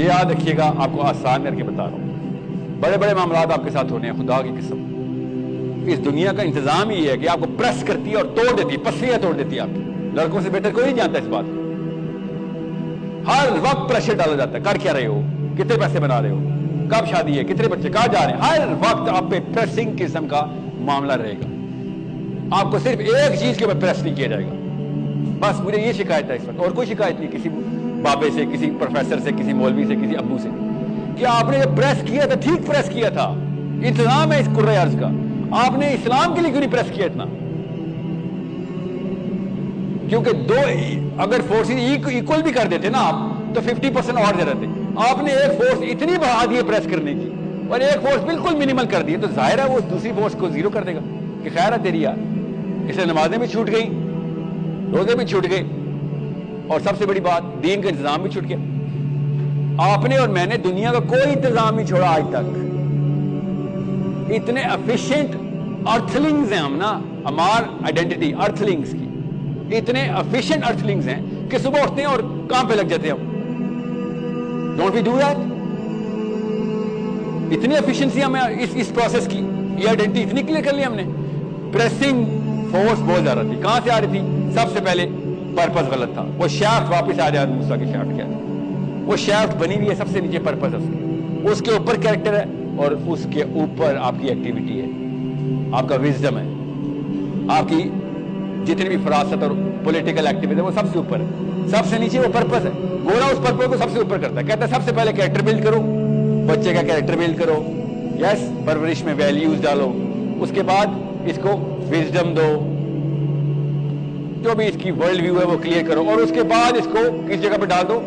یہ یاد رکھیے گا، آپ کو آسان کر کے بتا رہا ہوں، بڑے بڑے معاملات آپ کے ساتھ ہونے ہیں، خدا کی قسم اس دنیا کا انتظام ہی ہے کہ آپ کو پریس کرتی ہے اور توڑ دیتی ہے، پسلیاں توڑ دیتی ہے آپ کی۔ لڑکوں سے بہتر کوئی نہیں جانتا اس بات کو۔ ہر وقت پریشر ڈالا جاتا ہے، کر کیا رہے ہو، کتنے پیسے بنا رہے ہو، کب شادی ہے، کتنے بچے، کہاں جا رہے ہیں، ہر وقت آپ پہ پریسنگ قسم کا معاملہ رہے گا۔ آپ کو صرف ایک چیز کے اوپر پریس نہیں کیا جائے گا، بس مجھے یہ شکایت ہے اس وقت، اور کوئی شکایت نہیں کسی بابے سے، کسی پروفیسر سے، کسی مولوی سے، کسی ابو سے، کہ آپ نے جو پریس کیا تھا ٹھیک پریس کیا تھا، انتظام ہے اس کرۂ ارض کا، آپ نے اسلام کے لیے کیوں نہیں پریس کیا اتنا؟ کیونکہ دو اگر فورسز ایکول بھی کر دیتے نا آپ تو 50% اور دے رہتے، آپ نے ایک فورس اتنی بڑھا دی ہے پریس کرنے کی اور ایک فورس بالکل منیمل کر دی ہے، تو ظاہر ہے وہ دوسری فورس کو زیرو کر دے گا کہ خیر ہے تیری یار۔ اس لیے نمازیں بھی چھوٹ گئی، روزے بھی چھوٹ گئے، اور سب سے بڑی بات دین کا انتظام بھی چھوٹ گیا۔ آپ نے اور میں نے دنیا کا کوئی انتظام نہیں چھوڑا آج تک۔ اتنے ایفیشینٹ ارتھلنگز ہیں ہم نا، ہمار آئیڈینٹی ارتھلنگز کی اتنے ایفیشینٹ ارتھلنگز ہیں کہ صبح اٹھتے ہیں اور کام پہ لگ جاتے ہیں ہم۔ Don't we do that? اتنی ایفیشنسی ہمیں اس پروسیس کی، یہ آئیڈینٹی اتنی کلیئر کر لی ہم نے۔ پریسنگ فورس بہت زیادہ تھی، کہاں سے آ رہی تھی؟ سب سے پہلے پرپس غلط تھا، وہ شافٹ واپس آ جائے موسیٰ کی شافٹ کیا ہے، وہ شافٹ بنی ہوئی ہے سب سے نیچے، پرپس ہے اس کے اوپر کیریکٹر ہے اور اس کے اوپر آپ کی ایکٹیویٹی ہے، آپ کا وزڈم ہے، آپ کی جتنی بھی فراست اور پولیٹیکل ایکٹیویٹی ہے وہ سب سے اوپر ہے، سب سے نیچے وہ پرپس ہے۔ گورا اس پرپس کو سب سے اوپر کرتا ہے، کہتا ہے سب سے پہلے کیریکٹر بلڈ کرو، بچے کا کیریکٹر بلڈ کرو، یس پرورش میں ویلیوز ڈالو، اس کے بعد اس کو وزڈم دو، جو بھی اس کی ورلڈ ویو ہے وہ کلیئر کرو، اور اس کے بعد اس کو کس جگہ پہ ڈال دو؟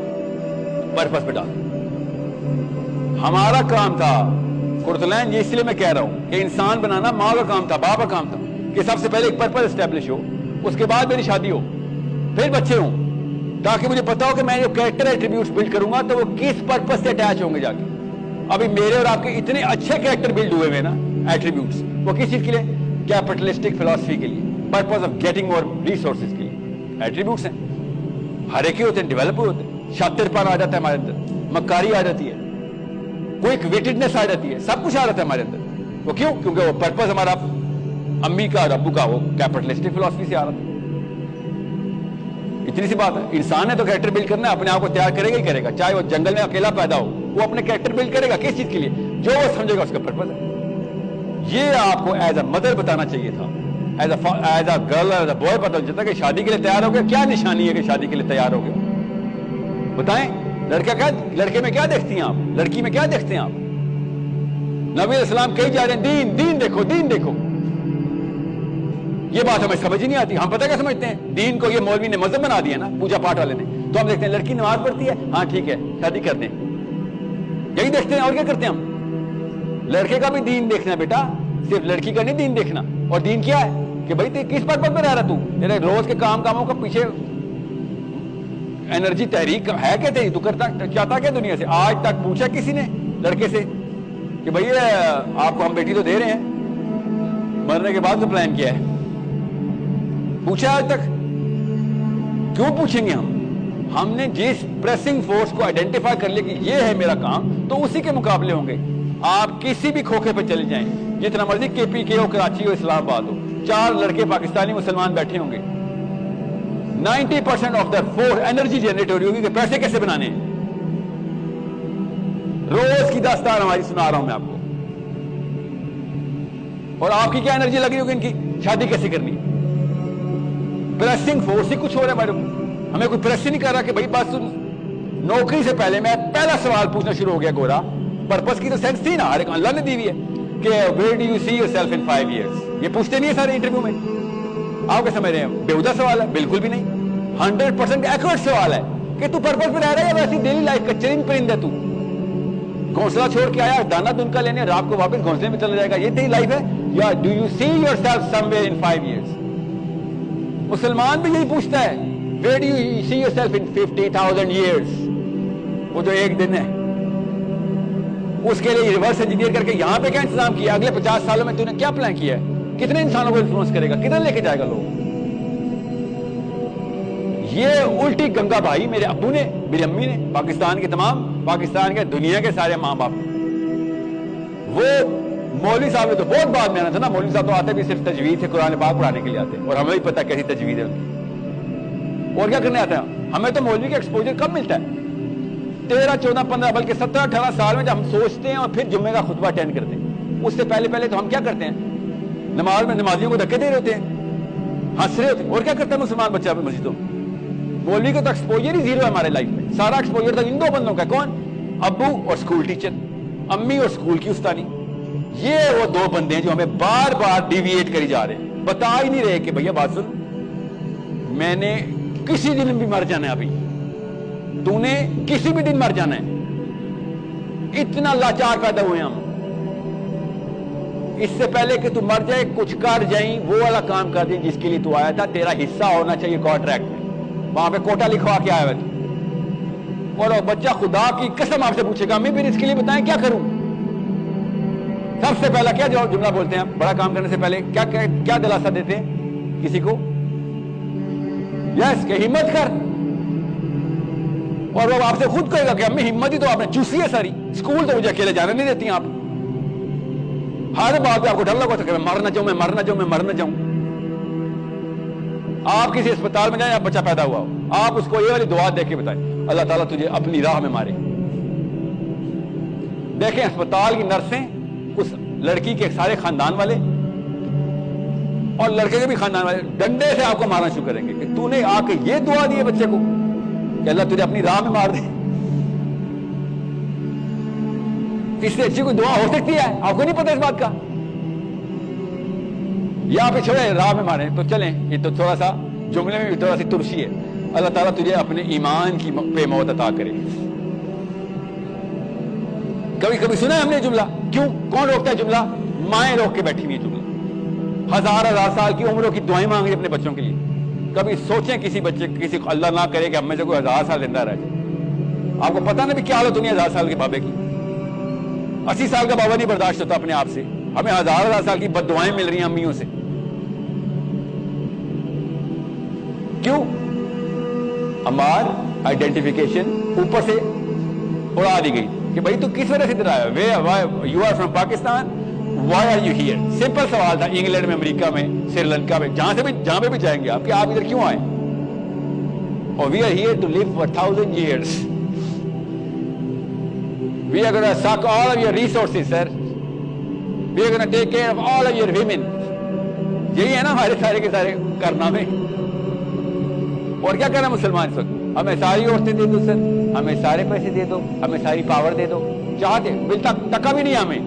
پرپس پہ ڈال دو۔ ہمارا کام تھا قرۃ العین، یہ اس لیے میں کہہ رہا ہوں کہ انسان بنانا ماں کا کام تھا، باپ کا کام تھا کہ سب سے پہلے ایک پرپس اسٹیبلش ہو، اس کے بعد میری شادی ہو، پھر بچے ہوں، تاکہ مجھے پتا ہو کہ میں جو کیریکٹر ایٹریبیوٹس بلڈ کروں گا تو وہ کس پرپس سے اٹیچ ہوں گے جا کے۔ ابھی میرے اور آپ کے اتنے اچھے کیریکٹر بلڈ ہوئے نا ایٹریبیوٹس، وہ کس چیز کے لیے؟ کیپٹلسٹک فلاسفی کے لیے، purpose of getting more resources کے لیے۔ ایٹریبیوٹس ہیں، ہر ایک ہی ہوتے ہیں، ڈیولپ ہوتے ہیں، شاطر پن آ جاتا ہے ہمارے اندر، مکاری آ جاتی ہے، کوئک ویٹڈنس آ جاتی ہے، سب کچھ آ جاتا ہے ہمارے اندر۔ وہ کیوں؟ کیونکہ وہ پرپس ہمارا امی کا اور ابو کا وہ کیپٹلسٹک فلاسفی سے آ رہا تھا۔ اتنی سی بات ہے، انسان ہے تو کیریکٹر بلڈ کرنا ہے، اپنے آپ کو تیار کرے گا ہی کرے گا، چاہے وہ جنگل میں اکیلا پیدا ہو، وہ اپنے کیریکٹر بلڈ کرے گا، کس چیز کے لیے؟ جو وہ سمجھے گا اس کا پرپس ہے۔ یہ آپ کو ایز اے مدر بتانا چاہیے تھا، as a girl, as a boy پتہ چلتا کہ شادی کے لیے تیار ہو گیا، کیا نشانی ہے کہ شادی کے لیے تیار ہو گیا؟ بتائیں، لڑکے میں کیا دیکھتی ہیں آپ، لڑکی میں کیا دیکھتے ہیں آپ؟ نبی علیہ السلام کہیں جا رہے ہیں دین دین دیکھو، دین دیکھو، یہ بات ہمیں سمجھ ہی نہیں آتی۔ ہم پتہ کیا سمجھتے ہیں؟ دین کو یہ مولوی نے مذہب بنا دیا نا، پوجا پاٹ والے نے، تو ہم دیکھتے ہیں لڑکی نماز پڑھتی ہے، ہاں ٹھیک ہے شادی کر دیں، یہی دیکھتے ہیں، اور کیا کرتے ہیں ہم؟ لڑکے کا بھی دین دیکھنا ہے بیٹا، صرف لڑکی کا نہیں دین دیکھنا۔ اور دین کیا ہے کہ بھائی کس پرپس میں رہ رہا تو تیرے روز کے کاموں کا پیچھے انرجی تحریک ہے کیا تیری؟ تو کرتا چاہتا کیا دنیا سے؟ آج تک پوچھا کسی نے لڑکے سے کہ بھائی آپ کو ہم بیٹی تو دے رہے ہیں، مرنے کے بعد تو پلان کیا ہے؟ پوچھا آج تک؟ کیوں پوچھیں گے ہم نے جس پریسنگ فورس کو آئیڈینٹیفائی کر لیا کہ یہ ہے میرا کام، تو اسی کے مقابلے ہوں گے۔ آپ کسی بھی کھوکھے پہ چلے جائیں، جتنا مرضی KPK ہو، کراچی ہو، اسلام آباد ہو، 4 لڑکے پاکستانی مسلمان بیٹھے ہوں گے، 90% of the force energy generate ہو رہی ہوگی کہ پیسے کیسے بنانے ہیں۔ روز کی داستان ہماری سنا رہا ہوں میں آپ کو، اور آپ کی کیا انرجی لگی ہوگی ان کی؟ شادی کیسے کرنی؟ پریسنگ فورس ہی کچھ ہو رہا ہے ہمارے کو، ہمیں کوئی پریس ہی نہیں کر رہا کہ بھائی بس نوکری سے پہلے میں پہلا سوال پوچھنا شروع ہو گیا گورا، پرپس کی تو سینس تھی نا، ہر ایک اللہ نے دی ہوئی ہے کہ where do you see yourself in 5 years؟ یہ پوچھتے نہیں ہے سارے انٹرویو میں، آپ کیا سمجھ رہے ہیں؟ بیہودہ سوال ہے؟ بالکل بھی نہیں، 100% ایکوریٹ سوال ہے کہ تو پرپس پہ رہ رہا ہے یا ویسی ڈیلی لائف کا چرند پرند ہے؟ تو گھونسلہ چھوڑ کے آیا دانا دنکا لینے، رات کو واپس گھونسلے میں چلا جائے گا، یہ تیری لائف ہے؟ یا do you see yourself somewhere in 5 years؟ مسلمان بھی یہی پوچھتا ہے where do you see yourself in 50,000 years؟ وہ جو ایک دن ہے، اس کے لیے ریورس انجینئر کر کے یہاں پہ کیا انتظام کیا؟ اگلے 50 سالوں میں تو نے کیا پلان کیا ہے؟ کتنے انسانوں کو انفلوئنس کرے گا؟ کدھر لے کے جائے گا لوگ؟ یہ الٹی گنگا بھائی، میرے ابو نے، میری امی نے، پاکستان کے تمام پاکستان کے دنیا کے سارے ماں باپ. وہ مولوی صاحب نے تو بہت بعد میں آنا تھا نا. مولوی صاحب تو آتے بھی صرف تجوید سے قرآن پاک پڑھانے کے لیے آتے, اور ہمیں بھی پتہ کیسی تجوید ہے ان کی. اور کیا کرنے آتا ہے؟ ہمیں تو مولوی کا ایکسپوجر کب ملتا ہے؟ 13, 14, 15 بلکہ 17, 18 سال میں جب ہم سوچتے ہیں اور پھر جمعے کا خطبہ اٹینڈ کرتے ہیں. اس سے پہلے تو ہم کیا کرتے ہیں؟ نماز میں نمازیوں کو دھکے دے رہے ہوتے ہیں, ہنس رہے ہوتے ہیں. اور کیا کرتا ہے مسلمان بچہ مسجدوں میں؟ مولوی کا تو ایکسپوجر ہی زیرو ہے ہمارے لائف میں. سارا ایکسپوجر تو ان دو بندوں کا, کون؟ ابو اور اسکول ٹیچر, امی اور اسکول کی استانی. یہ وہ دو بندے ہیں جو ہمیں بار بار ڈیویٹ کری جا رہے ہیں, بتا ہی نہیں رہے کہ بھیا بات سن, میں نے کسی دن بھی مر جانا ہے, ابھی تو نے کسی بھی دن مر جانا ہے. اتنا لاچار پیدا ہوئے ہم. اس سے پہلے کہ تو مر جائے کچھ کر جائیں, وہ والا کام کر دیں جس کے لیے تو آیا تھا. تیرا حصہ ہونا چاہیے کانٹریکٹ میں, وہاں پہ کوٹا لکھوا کے آیا ہوا تھا. اور بچہ خدا کی قسم آپ سے پوچھے گا, میں پھر اس کے لیے بتائیں کیا کروں؟ سب سے پہلا کیا جملہ بولتے ہیں بڑا کام کرنے سے پہلے؟ کیا دلاسا دیتے ہیں کسی کو؟ یس کہ ہمت کر. اور وہ آپ سے خود کہے گا کہ امی ہمت ہی تو آپ نے چوسی ہے ساری, اسکول تو مجھے اکیلے جانے نہیں دیتی ہیں آپ. ہر بات پہ آپ کو ڈر لگا ہوتا ہے کہ میں مر نہ جاؤں. آپ کسی اسپتال میں جائیں, آپ بچہ پیدا ہوا ہو, آپ اس کو یہ والی دعا دے کے بتائیں, اللہ تعالیٰ تجھے اپنی راہ میں مارے. دیکھیں اسپتال کی نرسیں اس لڑکی کے سارے خاندان والے اور لڑکے کے بھی خاندان والے ڈنڈے سے آپ کو مارنا شروع کریں گے کہ تو نے آ کے یہ دعا دی ہے بچے کو کہ اللہ تجھے اپنی راہ میں مار دے. اس سے اچھی کوئی دعا ہو سکتی ہے؟ آپ کو نہیں پتا اس بات کا. یا آپ چھوڑے راہ میں مارے تو چلیں, یہ تو تھوڑا سا جملے میں بھی تھوڑا سی ترشی ہے. اللہ تعالیٰ تجھے اپنے ایمان کی پہ موت عطا کرے. کبھی سنا ہے ہم نے جملہ؟ کیوں کون روکتا ہے جملہ؟ مائیں روک کے بیٹھی ہوئی جملہ. ہزار سال کی عمروں کی دعائیں مانگ رہی اپنے بچوں کے لیے. کبھی سوچیں کسی بچے کسی کو اللہ نہ کرے کہ ہم میں سے کوئی 1000 سال زندہ رہ جائے. آپ کو پتا نا بھی کیا حالت ہونی ہے 1000 سال کے بابے کی. 80 سال کا بابا نہیں برداشت ہوتا اپنے آپ سے, ہمیں ہزار سال کی بد دعائیں مل رہی ہیں امیوں سے. کیوں؟ ہمار آئیڈینٹیفیکیشن اوپر سے اڑا دی گئی کہ بھائی تو کس وجہ سے ادھر آیا, you are from Pakistan, why are you here. Simple سوال تھا. انگلینڈ میں, امریکہ میں, سری لنکا میں, جہاں پہ بھی جائیں گے آپ کہ آپ ادھر کیوں آئے؟ اور we are here to live for 1000 years. We are going to suck all of your resources, sir. We are going to take care of all of your women. یہی ہے نا ہمارے سارے کے سارے کارنامے. اور کیا کرنا مسلمان اس وقت؟ ہمیں ساری عورتیں دے دو سر, ہمیں سارے پیسے دے دو, ہمیں ساری پاور دے دو. چاہتے بل تک ٹکا بھی نہیں ہمیں.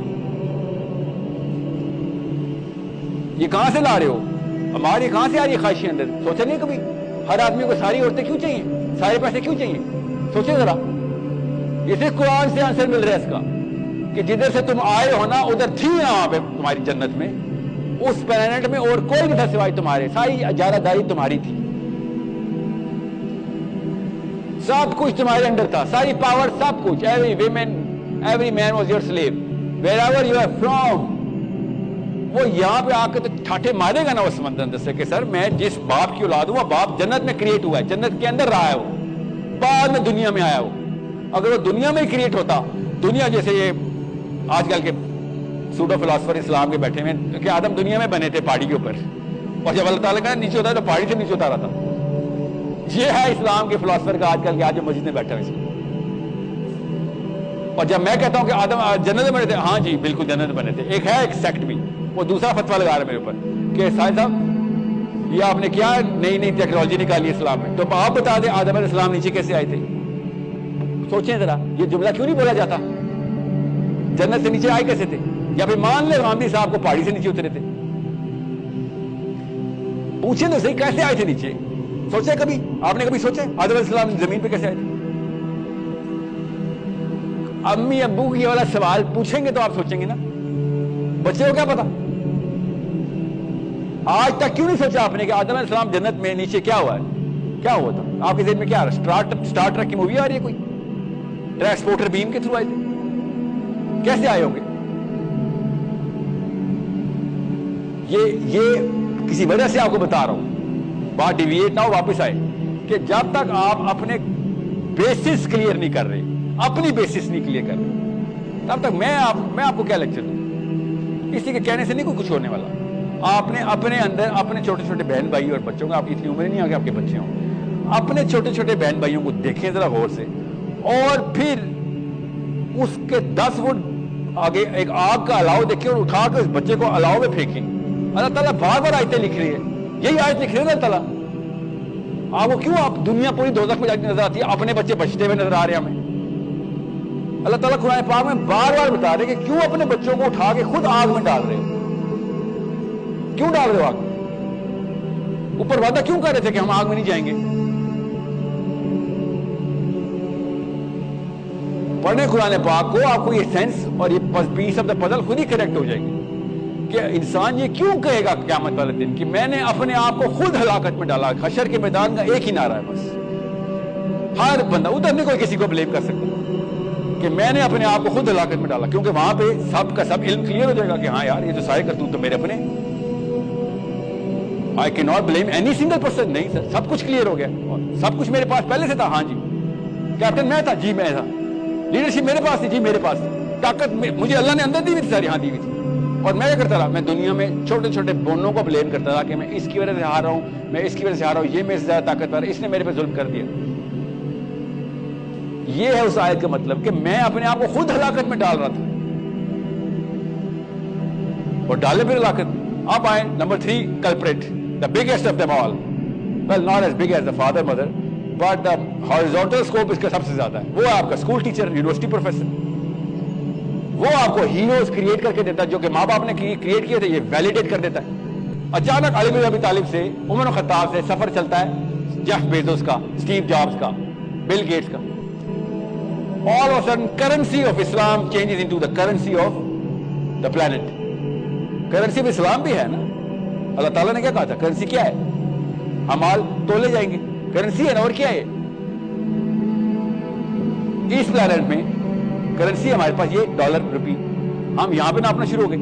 یہ کہاں سے لا رہے ہو؟ ہماری کہاں سے آ رہی ہے خواہشیں اندر؟ سوچا نہیں کبھی ہر آدمی کو ساری عورتیں کیوں چاہیے, سارے پیسے کیوں چاہیے؟ سوچیں ذرا. اسے قرآن سے آنسر مل رہا ہے اس کا کہ جدھر سے تم آئے ہو نا ادھر تھی نا وہاں پہ تمہاری جنت میں, اس پلانٹ میں اور کوئی نہیں تھا سوائے تمہارے. ساری اجارہ داری تمہاری تھی, سب کچھ تمہارے اندر تھا, ساری پاور, سب کچھ. Every women, every man was your slave wherever you are from. وہ یہاں پہ آ کے تو ٹھاٹھے مارے گا نا وہ سمندر اندر سے کہ سر میں جس باپ کی اولاد ہوں وہ باپ جنت میں کریٹ ہوا ہے, جنت کے اندر رہا ہے, وہ بعد میں دنیا میں آیا. وہ اگر وہ دنیا میں کریٹ ہوتا, دنیا جیسے یہ آج کل کے سوڈو فلاسفر اسلام کے بیٹھے ہوئے کہ آدم دنیا میں بنے تھے پہاڑی کے اوپر, اور جب اللہ تعالیٰ کا نیچے ہوتا ہے تو پہاڑی سے نیچے اتارا تھا. یہ ہے اسلام کے فلاسفر کا آج کل کے آج مسجد میں بیٹھا ہوئے. اور جب میں کہتا ہوں کہ آدم جنت میں بنے تھے, ہاں جی بالکل جنت میں بنے تھے. ایک ہے ایک سیکٹ بھی, وہ دوسرا فتویٰ لگا رہا ہے میرے اوپر کہ سائنس صاحب یہ آپ نے کیا نئی ٹیکنالوجی نکالی اسلام میں, تو آپ بتا دیں آدم علیہ السلام نیچے کیسے آئے تھے. سوچیں ذرا, یہ جملہ کیوں نہیں بولا جاتا؟ جنت سے نیچے آئے کیسے تھے؟ یا پھر مان لے غامدی صاحب کو پہاڑی سے نیچے اترے تھے. پوچھیں تو صحیح کیسے آئے تھے نیچے. سوچے کبھی آپ نے کبھی سوچے آدم علیہ السلام زمین پہ کیسے آئے تھے؟ امی ابو کی یہ والا سوال پوچھیں گے تو آپ سوچیں گے نا, بچے کو کیا پتا؟ آج تک کیوں نہیں سوچا آپ نے کہ آدم علیہ السلام جنت میں نیچے کیا ہوا ہے, کیا ہوا تھا؟ آپ کے ذہن میں کیا آ رہا ہے؟ اسٹار ٹریک کی مووی آ رہی ہے کوئی, ٹرانسپورٹر بیم کے تھرو آئے تھے, کیسے آئے ہوں گے؟ یہ کسی وجہ سے آپ کو بتا رہا ہوں, بات ڈیویٹ نہ ہو, واپس آئے کہ جب تک آپ اپنے بیسس کلیئر نہیں کر رہے, اپنی بیسس نہیں کلیئر کر رہے، تب تک میں آپ کو کیا لیکچر دوں؟ کسی کے کہنے سے نہیں کوئی کچھ ہونے والا۔ آپ نے اپنے اندر اپنے چھوٹے چھوٹے بہن بھائی اور بچوں کو، آپ کی اتنی عمر نہیں آ کہ آپ کے بچے ہوں، اپنے چھوٹے چھوٹے بہن بھائیوں کو دیکھیں ذرا غور سے، اور پھر اس کے 10 فٹ آگے ایک آگ کا الاؤ دیکھیں اور اٹھا کے اس بچے کو الاؤ میں پھینکیں۔ اللہ تعالیٰ بار بار آیتیں لکھ رہی ہے، یہی آیت لکھ رہی ہے اللہ تعالیٰ۔ آپ کو کیوں آپ دنیا پوری دوزخ میں جاتی نظر آتی ہے، اپنے بچے بچتے ہوئے نظر آ رہے ہیں ہمیں؟ اللہ تعالیٰ قرآن پاک میں بار بار بتا رہے کہ کیوں اپنے بچوں کو اٹھا کے خود آگ میں ڈال رہے ہو؟ کیوں ڈال رہے ہو آگ میں؟ اوپر وعدہ کیوں کر رہے تھے کہ ہم آگ میں نہیں جائیں گے؟ پڑھیں قرآن پاک کو، آپ کو یہ سینس اور یہ پیس آف دا پزل خود ہی کریکٹ ہو جائے گی کہ انسان یہ کیوں کہے گا قیامت والے دن کہ میں نے اپنے آپ کو خود ہلاکت میں ڈالا۔ حشر کے میدان کا ایک ہی نعرہ ہے بس، ہر بندہ ادھر نہیں کوئی کسی کو بلیم کر سکتا کہ میں نے اپنے آپ کو خود ہلاکت میں ڈالا، کیونکہ وہاں پہ سب کا سب علم کلیئر ہو جائے گا کہ ہاں یار یہ تو سارے کرتوت تو میرے اپنے۔ I cannot blame any single person، نہیں سر، سب کچھ کلیئر ہو گیا، سب کچھ میرے پاس پہلے سے تھا۔ ہاں جی، کیپٹن میں تھا، جی میں تھا، لیڈرشپ میرے پاس تھی، جی میرے پاس تھی، طاقت مجھے اللہ نے اندر دی ہوئی تھی، ساری ہاں دی ہوئی تھی۔ اور میں کیا کرتا رہا؟ میں دنیا میں چھوٹے چھوٹے بونوں کو بلیم کرتا رہا کہ میں اس کی وجہ سے ہار رہا ہوں، میں اس کی وجہ سے ہار رہا ہوں، یہ میرے سے زیادہ طاقتور ہے، اس نے میرے پہ ظلم کر دیا۔ یہ ہے اس آیت کا مطلب کہ میں اپنے آپ کو خود ہلاکت میں ڈال رہا تھا اور ڈالے پھر ہلاکت میں۔ آپ آئیں number 3 culprit, the biggest of them all, well not as big as the father mother but the horizontal scope اس کا سب سے زیادہ ہے، وہ ہے آپ کا اسکول ٹیچر، یونیورسٹی پروفیسر۔ وہ آپ کو ہیروز کریٹ کر کے دیتا ہے جو کہ ماں باپ نے کریٹ کیے تھے، یہ ویلیڈیٹ کر دیتا ہے۔ اچانک علی بن ابی طالب سے، عمر الخطاب سے سفر چلتا ہے جیف بیزوس کا، اسٹیو جابز کا، بل گیٹس کا۔ all of a sudden currency of Islam changes into the currency of the planet۔ Currency بھی اسلام بھی ہے نا، اللہ تعالیٰ نے کیا کہا تھا؟ کرنسی کیا ہے؟ امال تولے جائیں گے، کرنسی ہے نا، اور کیا ہے؟ اس پلانٹ میں کرنسی ہمارے پاس یہ ڈالر روپی، ہم یہاں پہ ناپنا شروع ہو گئے۔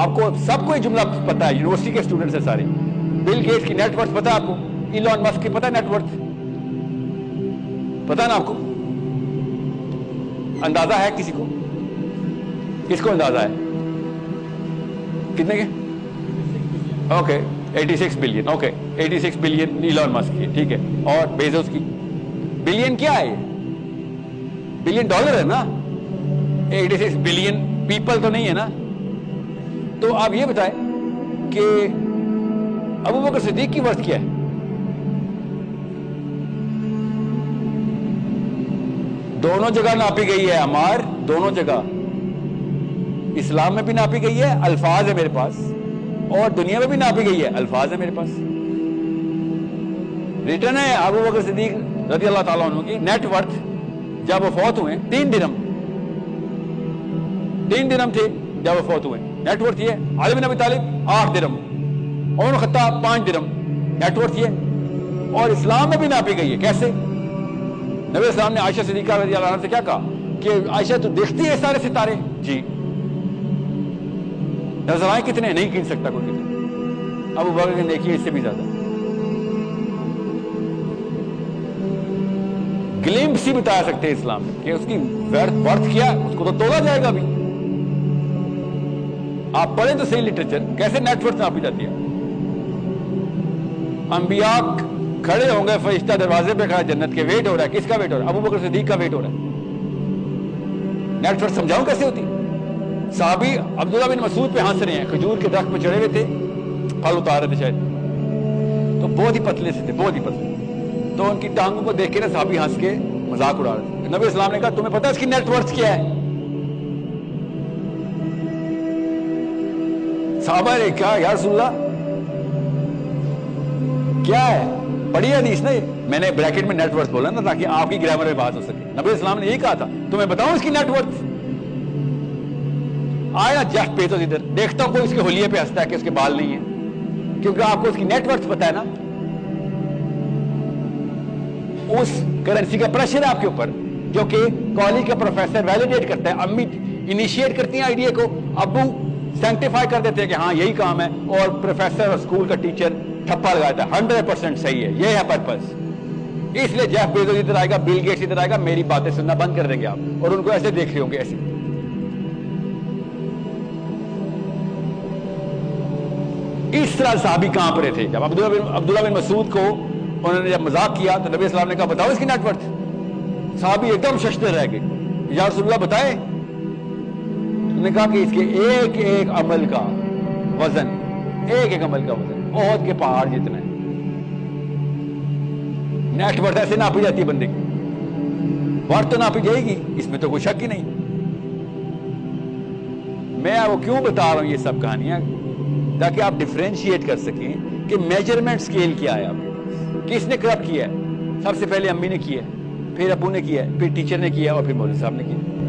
آپ کو سب کو یہ جملہ پتا ہے، یونیورسٹی کے اسٹوڈنٹس ہیں سارے۔ بل گیٹس کی نیٹ ورتھ پتا ہے آپ کو، ایلون مسک کی پتا ہے نیٹ ورتھ، پتا ہے نا آپ کو؟ اندازہ ہے کسی کو؟ کس کو اندازہ ہے کتنے کے؟ Okay 86 billion, okay 86 billion Elon Musk کی، ٹھیک ہے۔ اور بیزوس کی بلین کیا ہے؟ بلین ڈالر ہے نا، 86 بلین پیپل تو نہیں ہے نا۔ تو آپ یہ بتائیں کہ ابو بکر صدیق کی ورث کیا ہے؟ دونوں جگہ ناپی گئی ہے ہمار، دونوں جگہ، اسلام میں بھی ناپی گئی ہے، الفاظ ہے میرے پاس، اور دنیا میں بھی ناپی گئی ہے، الفاظ ہے میرے پاس۔ ریٹن ہے ابو بکر صدیق رضی اللہ تعالیٰ عنہ کی نیٹ ورتھ جب وہ فوت ہوئے 3 درہم، 3 درہم تھے جب وہ فوت ہوئے، نیٹ ورتھ یہ۔ علی بن ابی طالب 8 درہم، عمر خطاب 5 درہم، نیٹ ورتھ یہ۔ اور اسلام میں بھی ناپی گئی ہے، کیسے؟ نبی اسلام نے عائشہ صدیقہ رضی اللہ عنہ سے کیا کہا کہ عائشہ تو دیکھتی ہے سارے ستارے؟ جی۔ نظر آئے کتنے؟ نہیں گن سکتا کوئی کتنے۔ ابو بکر نے دیکھی اس سے بھی زیادہ، گلمپس ہی بتا سکتے ہیں اسلام میں کہ اس کی ورتھ کیا، اس کو تو تولا جائے گا ابھی۔ آپ پڑھیں تو صحیح لٹریچر، کیسے نیٹ ورتھ ناپی جاتی ہے۔ انبیاء کھڑے ہوں گے، فرشتہ دروازے پہ کھڑا جنت کے، ویٹ ہو رہا ہے، کس کا ویٹ ہو رہا ہے؟ ابو بکر صدیق کا ویٹ ہو رہا ہے۔ نیٹ ورتھ سمجھاؤں کیسے ہوتی؟ صحابی عبداللہ بن مسعود پہ ہنس رہے ہیں، کھجور کے درخت پہ چڑھے ہوئے تھے، پھل اتار رہے تھے شاید، تو بہت ہی پتلے سے تھے، بہت ہی پتلے، تو ان کی ٹانگوں کو دیکھ کے نا صحابی ہنس کے مذاق اڑا رہے تھے۔ نبی اسلام نے کہا تمہیں پتا ہے اس کی نیٹ ورتھ کیا ہے؟ صحابہ نے کہا یا رسول اللہ کیا ہے؟ پڑھی حدیث نا، میں نے بریکٹ میں نیٹ ورتھ بولا نا تاکہ آپ کی گرامر میں بات ہو سکے۔ نبی اسلام نے یہی کہا تھا تمہیں بتاؤں اس کی نیٹ ورتھ؟ آئے نا جیف بیزوس ادھر، دیکھتا ہوں کوئی اس کے حلیے پہ ہنستا ہے کہ اس کے بال نہیں ہیں، کیونکہ آپ کو اس کی نیٹ ورتھ پتا ہے نا۔ اس کرنسی کا پریشر ہے آپ کے اوپر، جو کہ کالج کا پروفیسر ویلیڈیٹ کرتا ہے، امی انیشیٹ کرتی ہیں آئیڈیا کو، ابو سینکٹیفائی کر دیتے ہیں کہ ہاں یہی کام ہے، اور پروفیسر اور اسکول کا ٹیچر ٹھپا لگاتا ہے 100% صحیح ہے، یہ ہے پرپس۔ اس لیے جیف بیزوس ادھر آئے گا، بل گیٹس ادھر آئے گا، میری باتیں سننا بند کر دیں گے آپ، اور ان کو ایسے دیکھ رہے ہوں گے ایسے. اس طرح صحابی کہاں پر تھے. جب عبداللہ بن مسعود کو انہوں نے جب مذاق کیا تو نبی اسلام نے کہا بتاؤ اس کی نیٹ ورتھ. صحابی ایک دم ششدر رہ گئے، یا رسول اللہ بتائیں. انہوں نے کہا کہ اس کے ایک ایک عمل کا وزن، ایک ایک عمل کا وزن احد کے پہاڑ جتنا ہے. نیٹ ورتھ ایسے ناپی جاتی ہے بندے کی، ورتھ تو ناپی جائے گی، اس میں تو کوئی شک ہی نہیں. میں وہ کیوں بتا رہا ہوں یہ سب کہانیاں، تاکہ آپ ڈیفرینشیٹ کر سکیں کہ میجرمنٹ سکیل کیا ہے آپ کے پاس. کس نے کرپٹ کیا ہے؟ سب سے پہلے امی نے کیا ہے، پھر ابو نے کیا ہے، پھر ٹیچر نے کیا ہے، اور پھر مولوی صاحب نے کیا ہے.